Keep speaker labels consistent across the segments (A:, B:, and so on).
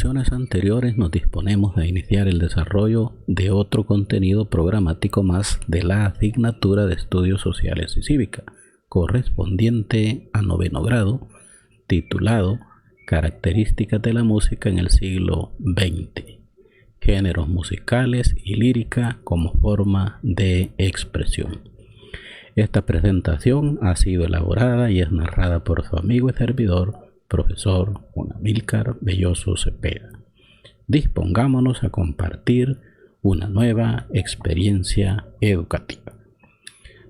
A: ocasiones anteriores nos disponemos a iniciar el desarrollo de otro contenido programático más de la asignatura de Estudios Sociales y Cívica, correspondiente a 9º grado, titulado Características de la música en el siglo XX, géneros musicales y lírica como forma de expresión. Esta presentación ha sido elaborada y es narrada por su amigo y servidor, profesor Juan Amílcar Belloso Cepeda. Dispongámonos a compartir una nueva experiencia educativa.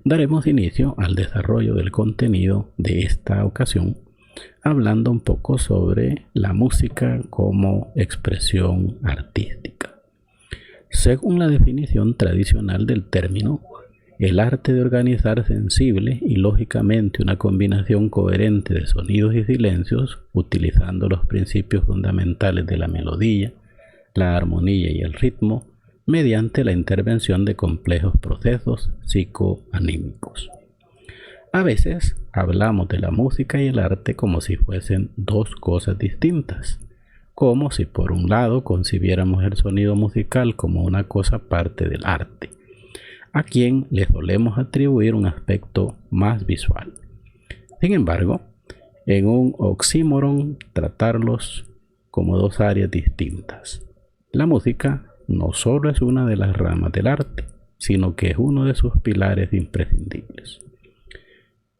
A: Daremos inicio al desarrollo del contenido de esta ocasión, hablando un poco sobre la música como expresión artística. Según la definición tradicional del término, el arte de organizar sensible y lógicamente una combinación coherente de sonidos y silencios, utilizando los principios fundamentales de la melodía, la armonía y el ritmo, mediante la intervención de complejos procesos psicoanímicos. A veces hablamos de la música y el arte como si fuesen dos cosas distintas, como si por un lado concibiéramos el sonido musical como una cosa aparte del arte, a quien le solemos atribuir un aspecto más visual. Sin embargo, en un oxímoron tratarlos como dos áreas distintas. La música no solo es una de las ramas del arte, sino que es uno de sus pilares imprescindibles.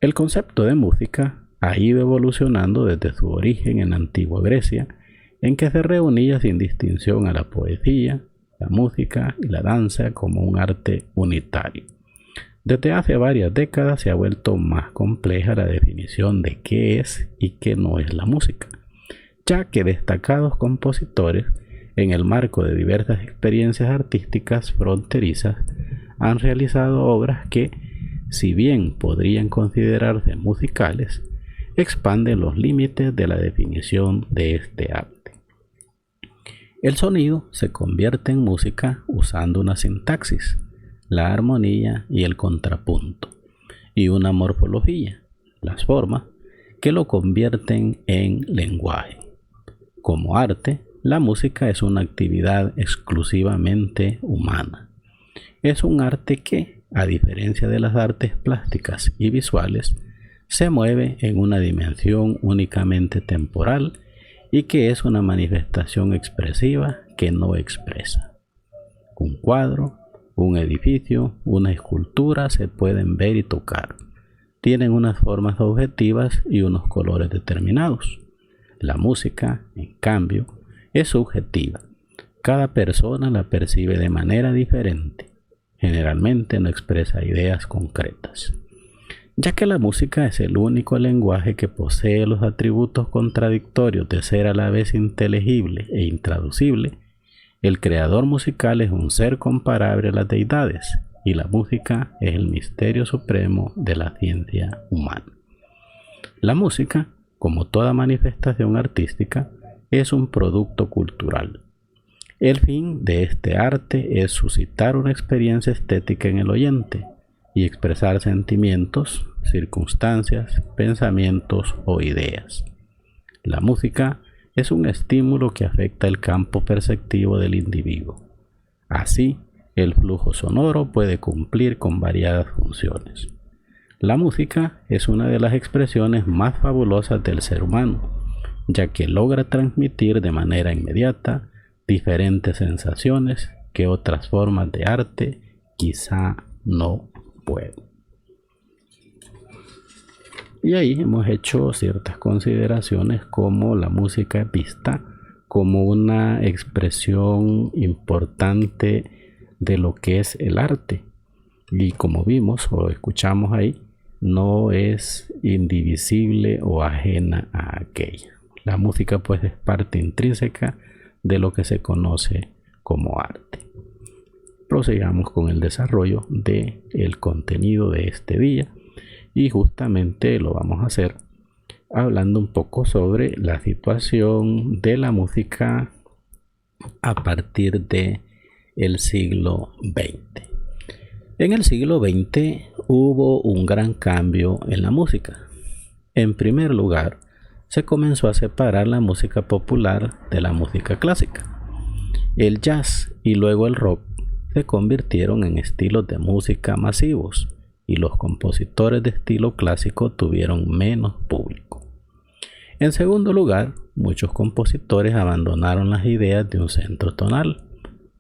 A: El concepto de música ha ido evolucionando desde su origen en la antigua Grecia, en que se reunía sin distinción a la poesía, la música y la danza como un arte unitario. Desde hace varias décadas se ha vuelto más compleja la definición de qué es y qué no es la música, ya que destacados compositores, en el marco de diversas experiencias artísticas fronterizas, han realizado obras que, si bien podrían considerarse musicales, expanden los límites de la definición de este arte. El sonido se convierte en música usando una sintaxis, la armonía y el contrapunto, y una morfología, las formas, que lo convierten en lenguaje. Como arte, la música es una actividad exclusivamente humana. Es un arte que, a diferencia de las artes plásticas y visuales, se mueve en una dimensión únicamente temporal y que es una manifestación expresiva que no expresa. Un cuadro, un edificio, una escultura se pueden ver y tocar. Tienen unas formas objetivas y unos colores determinados. La música, en cambio, es subjetiva. Cada persona la percibe de manera diferente. Generalmente no expresa ideas concretas. Ya que la música es el único lenguaje que posee los atributos contradictorios de ser a la vez inteligible e intraducible, el creador musical es un ser comparable a las deidades, y la música es el misterio supremo de la ciencia humana. La música, como toda manifestación artística, es un producto cultural. El fin de este arte es suscitar una experiencia estética en el oyente, y expresar sentimientos, circunstancias, pensamientos o ideas. La música es un estímulo que afecta el campo perceptivo del individuo. Así, el flujo sonoro puede cumplir con variadas funciones. La música es una de las expresiones más fabulosas del ser humano, ya que logra transmitir de manera inmediata diferentes sensaciones que otras formas de arte quizá no pueden. Y ahí hemos hecho ciertas consideraciones como la música es vista como una expresión importante de lo que es el arte. Y como vimos o escuchamos ahí, no es indivisible o ajena a aquella. La música pues es parte intrínseca de lo que se conoce como arte. Prosigamos con el desarrollo del contenido de este día y justamente lo vamos a hacer hablando un poco sobre la situación de la música a partir de el siglo XX. En el siglo XX hubo un gran cambio en la música. En primer lugar, se comenzó a separar la música popular de la música clásica. El jazz y luego el rock se convirtieron en estilos de música masivos y los compositores de estilo clásico tuvieron menos público. En segundo lugar, muchos compositores abandonaron las ideas de un centro tonal,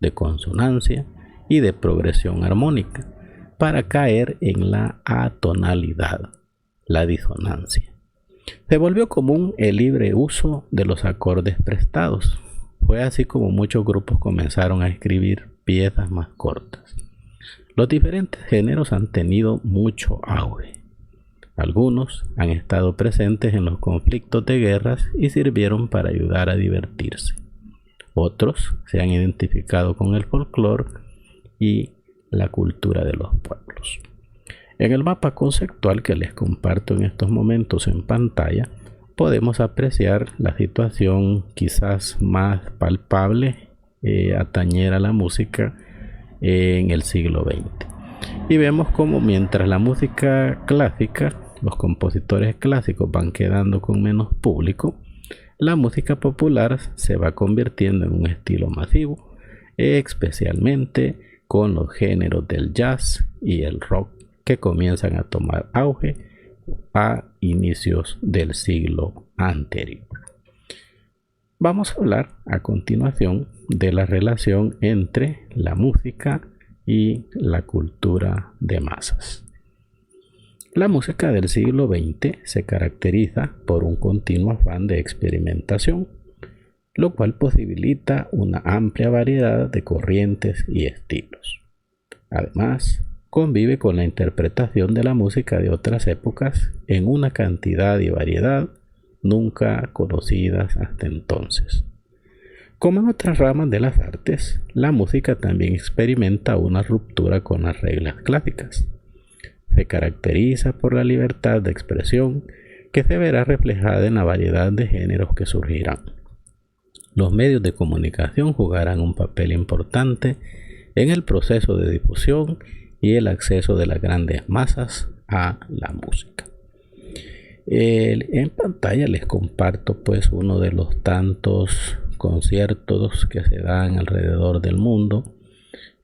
A: de consonancia y de progresión armónica para caer en la atonalidad, la disonancia. Se volvió común el libre uso de los acordes prestados. Fue así como muchos grupos comenzaron a escribir piezas más cortas. Los diferentes géneros han tenido mucho auge. Algunos han estado presentes en los conflictos de guerras y sirvieron para ayudar a divertirse. Otros se han identificado con el folclore y la cultura de los pueblos. En el mapa conceptual que les comparto en estos momentos en pantalla, podemos apreciar la situación quizás más palpable atañera a la música en el siglo XX. Y vemos como mientras la música clásica, los compositores clásicos van quedando con menos público, la música popular se va convirtiendo en un estilo masivo, especialmente con los géneros del jazz y el rock que comienzan a tomar auge a inicios del siglo anterior. Vamos a hablar a continuación de la relación entre la música y la cultura de masas. La música del siglo XX se caracteriza por un continuo afán de experimentación, lo cual posibilita una amplia variedad de corrientes y estilos. Además, convive con la interpretación de la música de otras épocas en una cantidad y variedad nunca conocidas hasta entonces. Como en otras ramas de las artes, la música también experimenta una ruptura con las reglas clásicas. Se caracteriza por la libertad de expresión que se verá reflejada en la variedad de géneros que surgirán. Los medios de comunicación jugarán un papel importante en el proceso de difusión y el acceso de las grandes masas a la música. En pantalla les comparto pues uno de los tantos conciertos que se dan alrededor del mundo,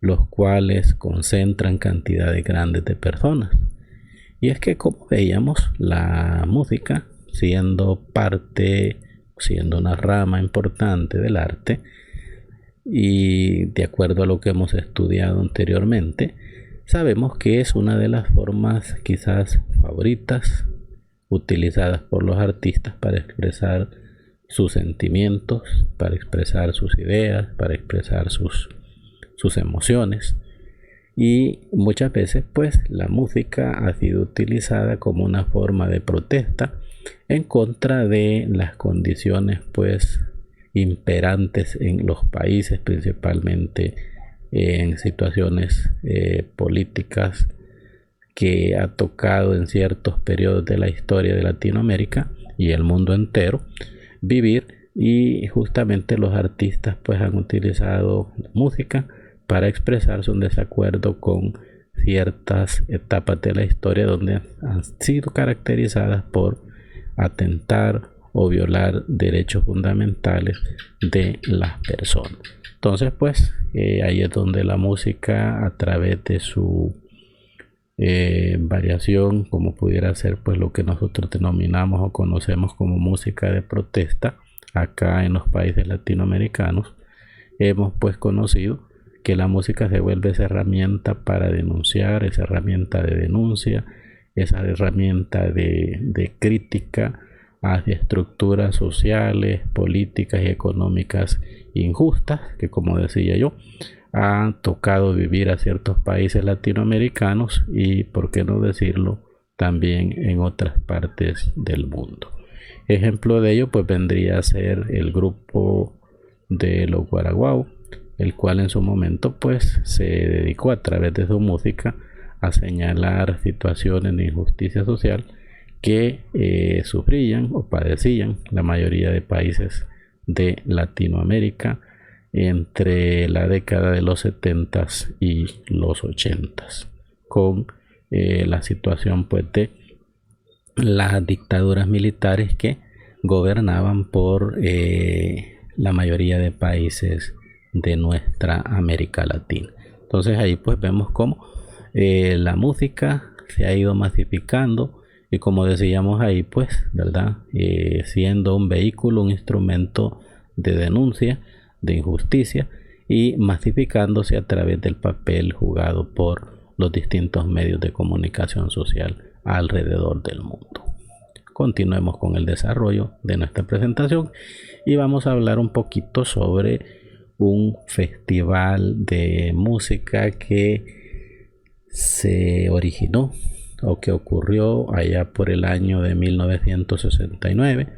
A: los cuales concentran cantidades grandes de personas. Y es que, como veíamos, la música, siendo una rama importante del arte, y de acuerdo a lo que hemos estudiado anteriormente, sabemos que es una de las formas quizás favoritas utilizadas por los artistas para expresar sus sentimientos, para expresar sus ideas, para expresar sus emociones. Y muchas veces pues la música ha sido utilizada como una forma de protesta en contra de las condiciones pues imperantes en los países, principalmente en situaciones políticas que ha tocado en ciertos periodos de la historia de Latinoamérica y el mundo entero vivir, y justamente los artistas pues han utilizado la música para expresar su desacuerdo con ciertas etapas de la historia donde han sido caracterizadas por atentar o violar derechos fundamentales de las personas. Entonces pues ahí es donde la música, a través de su variación, como pudiera ser pues lo que nosotros denominamos o conocemos como música de protesta, acá en los países latinoamericanos hemos pues conocido que la música se vuelve esa herramienta para denunciar, esa herramienta de denuncia, esa herramienta de crítica hacia estructuras sociales, políticas y económicas injustas que, como decía yo, han tocado vivir a ciertos países latinoamericanos y, por qué no decirlo, también en otras partes del mundo. Ejemplo de ello pues vendría a ser el grupo de los Guaraguao, el cual en su momento pues se dedicó a través de su música a señalar situaciones de injusticia social que sufrían o padecían la mayoría de países de Latinoamérica entre la década de los 70s y los 80s, con la situación pues de las dictaduras militares que gobernaban por la mayoría de países de nuestra América Latina. Entonces ahí pues vemos cómo la música se ha ido masificando y, como decíamos ahí, pues, ¿verdad? Siendo un vehículo, un instrumento de denuncia, de injusticia, y masificándose a través del papel jugado por los distintos medios de comunicación social alrededor del mundo. Continuemos con el desarrollo de nuestra presentación y vamos a hablar un poquito sobre un festival de música que se originó o que ocurrió allá por el año de 1969.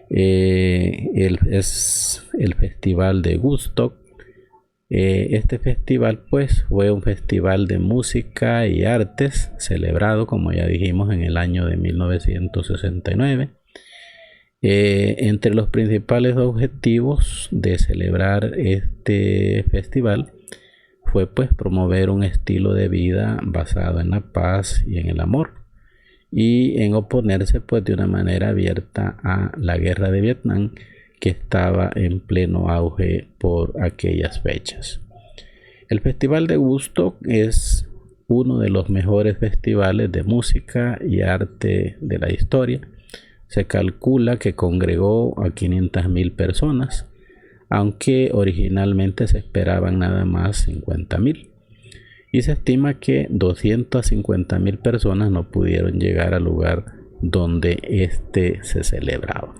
A: Es el Festival de Woodstock. Este festival pues fue un festival de música y artes celebrado, como ya dijimos, en el año de 1969. Entre los principales objetivos de celebrar este festival fue pues promover un estilo de vida basado en la paz y en el amor, y en oponerse pues de una manera abierta a la guerra de Vietnam, que estaba en pleno auge por aquellas fechas. El Festival de Woodstock es uno de los mejores festivales de música y arte de la historia. Se calcula que congregó a 500,000 personas, aunque originalmente se esperaban nada más 50,000. Y se estima que 250,000 personas no pudieron llegar al lugar donde este se celebraba.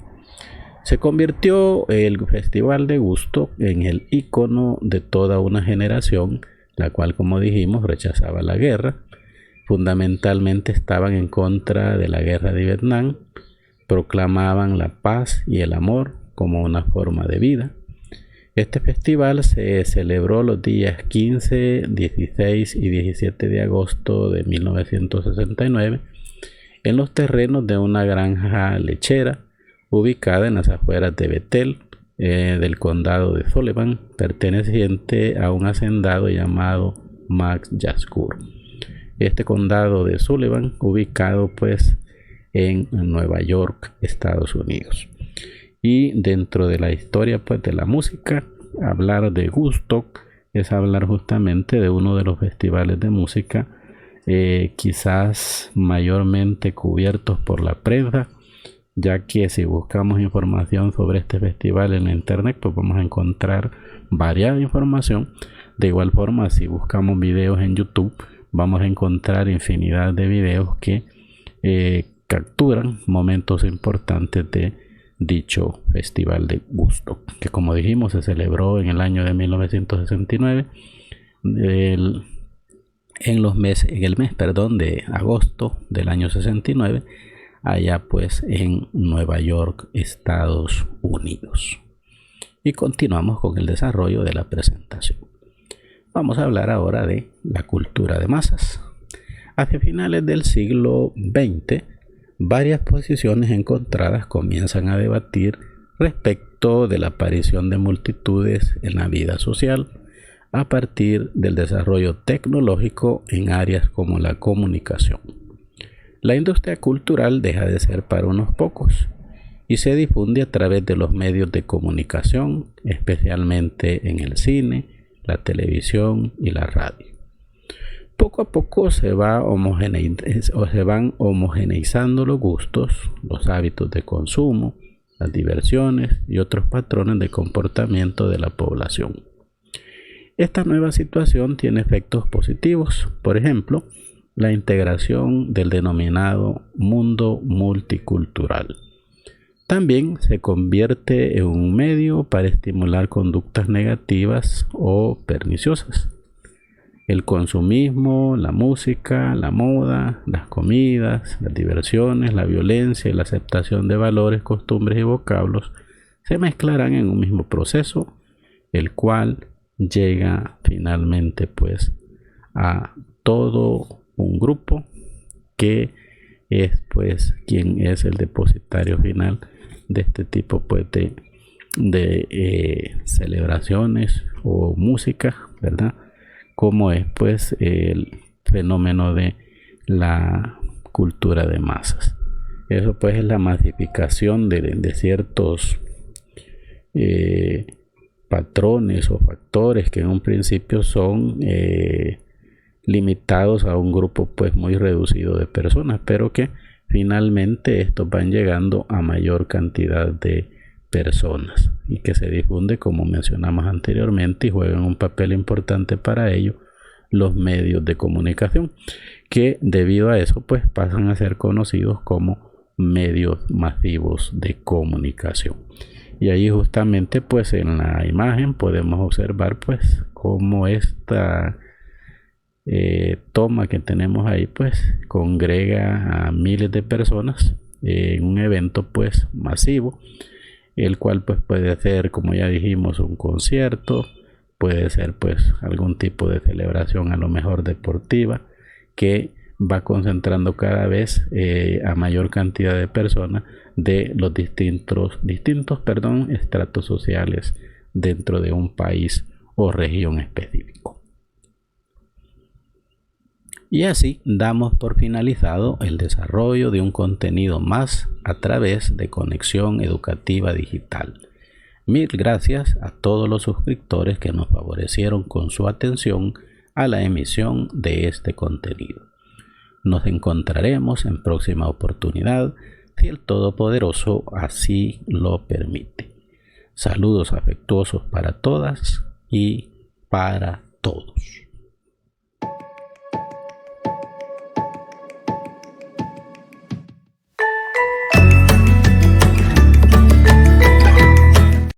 A: Se convirtió el Festival de Woodstock en el ícono de toda una generación, la cual, como dijimos, rechazaba la guerra. Fundamentalmente estaban en contra de la guerra de Vietnam, proclamaban la paz y el amor como una forma de vida. Este festival se celebró los días 15, 16 y 17 de agosto de 1969 en los terrenos de una granja lechera ubicada en las afueras de Bethel, del condado de Sullivan, perteneciente a un hacendado llamado McJaskura. Este condado de Sullivan, ubicado pues en Nueva York, Estados Unidos. Y dentro de la historia pues de la música, hablar de Woodstock es hablar justamente de uno de los festivales de música quizás mayormente cubiertos por la prensa, ya que si buscamos información sobre este festival en la internet pues vamos a encontrar variada información. De igual forma, si buscamos videos en YouTube vamos a encontrar infinidad de videos que capturan momentos importantes de dicho Festival de Woodstock, que, como dijimos, se celebró en el año de 1969 en el mes de agosto del año 69, allá pues en Nueva York, Estados Unidos. Y continuamos con el desarrollo de la presentación. Vamos a hablar ahora de la cultura de masas. Hacia finales del siglo XX, varias posiciones encontradas comienzan a debatir respecto de la aparición de multitudes en la vida social a partir del desarrollo tecnológico en áreas como la comunicación. La industria cultural deja de ser para unos pocos y se difunde a través de los medios de comunicación, especialmente en el cine, la televisión y la radio. Poco a poco se van homogeneizando los gustos, los hábitos de consumo, las diversiones y otros patrones de comportamiento de la población. Esta nueva situación tiene efectos positivos, por ejemplo, la integración del denominado mundo multicultural. También se convierte en un medio para estimular conductas negativas o perniciosas. El consumismo, la música, la moda, las comidas, las diversiones, la violencia y la aceptación de valores, costumbres y vocablos se mezclarán en un mismo proceso, el cual llega finalmente pues a todo un grupo que es pues quien es el depositario final de este tipo pues de celebraciones o música, ¿verdad? Como es pues el fenómeno de la cultura de masas. Eso pues es la masificación de ciertos patrones o factores que en un principio son limitados a un grupo pues muy reducido de personas, pero que finalmente estos van llegando a mayor cantidad de personas y que se difunde, como mencionamos anteriormente, y juegan un papel importante para ello los medios de comunicación, que debido a eso pues pasan a ser conocidos como medios masivos de comunicación. Y ahí justamente pues en la imagen podemos observar pues cómo esta toma que tenemos ahí pues congrega a miles de personas en un evento pues masivo, el cual pues puede ser, como ya dijimos, un concierto, puede ser pues algún tipo de celebración a lo mejor deportiva, que va concentrando cada vez a mayor cantidad de personas de los distintos estratos sociales dentro de un país o región específico. Y así damos por finalizado el desarrollo de un contenido más a través de Conexión Educativa Digital. Mil gracias a todos los suscriptores que nos favorecieron con su atención a la emisión de este contenido. Nos encontraremos en próxima oportunidad si el Todopoderoso así lo permite. Saludos afectuosos para todas y para todos.